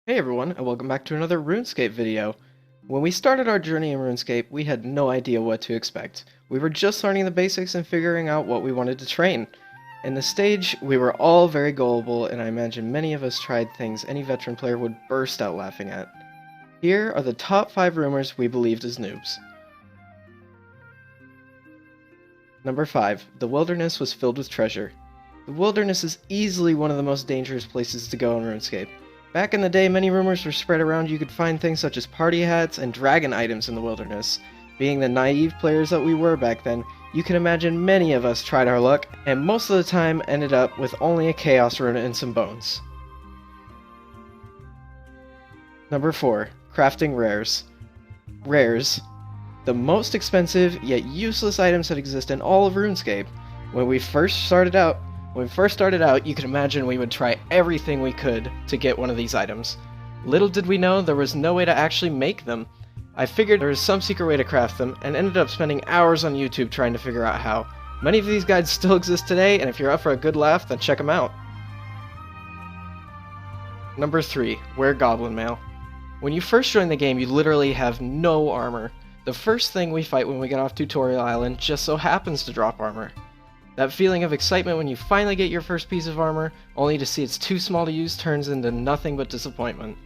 Hey everyone, and welcome back to another RuneScape video. When we started our journey in RuneScape, we had no idea what to expect. We were just learning the basics and figuring out what we wanted to train. In the stage, we were all very gullible, and I imagine many of us tried things any veteran player would burst out laughing at. Here are the top 5 rumors we believed as noobs. Number 5. The wilderness was filled with treasure. The wilderness is easily one of the most dangerous places to go in RuneScape. Back in the day, many rumors were spread around you could find things such as party hats and dragon items in the wilderness. Being the naive players that we were back then, you can imagine many of us tried our luck, and most of the time ended up with only a chaos rune and some bones. Number 4. Crafting rares. Rares. The most expensive yet useless items that exist in all of RuneScape. When we first started out, you could imagine we would try everything we could to get one of these items. Little did we know there was no way to actually make them. I figured there was some secret way to craft them, and ended up spending hours on YouTube trying to figure out how. Many of these guides still exist today, and if you're up for a good laugh, then check them out. Number 3. Wear goblin mail. When you first join the game, you literally have no armor. The first thing we fight when we get off Tutorial Island just so happens to drop armor. That feeling of excitement when you finally get your first piece of armor, only to see it's too small to use, turns into nothing but disappointment.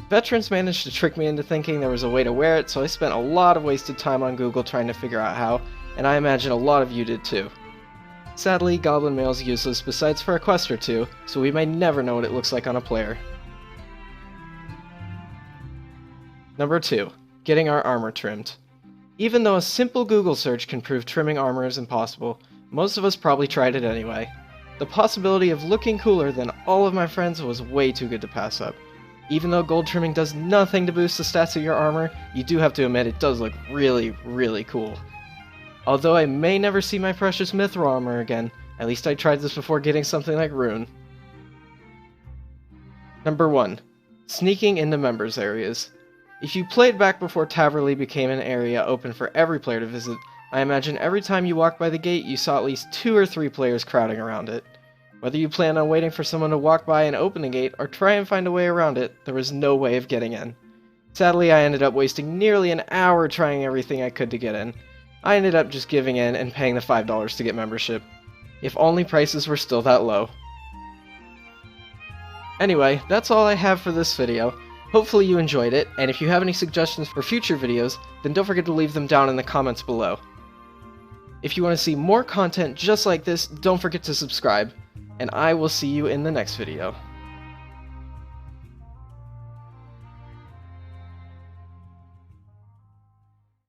Veterans managed to trick me into thinking there was a way to wear it, so I spent a lot of wasted time on Google trying to figure out how, and I imagine a lot of you did too. Sadly, goblin mail is useless besides for a quest or two, so we may never know what it looks like on a player. Number 2. Getting our armor trimmed. Even though a simple Google search can prove trimming armor is impossible, most of us probably tried it anyway. The possibility of looking cooler than all of my friends was way too good to pass up. Even though gold trimming does nothing to boost the stats of your armor, you do have to admit it does look really cool. Although I may never see my precious mithril armor again, at least I tried this before getting something like rune. Number 1. Sneaking into members areas. If you played back before Taverley became an area open for every player to visit, I imagine every time you walked by the gate you saw at least 2 or 3 players crowding around it. Whether you planned on waiting for someone to walk by and open the gate, or try and find a way around it, there was no way of getting in. Sadly, I ended up wasting nearly an hour trying everything I could to get in. I ended up just giving in and paying the $5 to get membership. If only prices were still that low. Anyway, that's all I have for this video. Hopefully you enjoyed it, and if you have any suggestions for future videos, then don't forget to leave them down in the comments below. If you want to see more content just like this, don't forget to subscribe, and I will see you in the next video.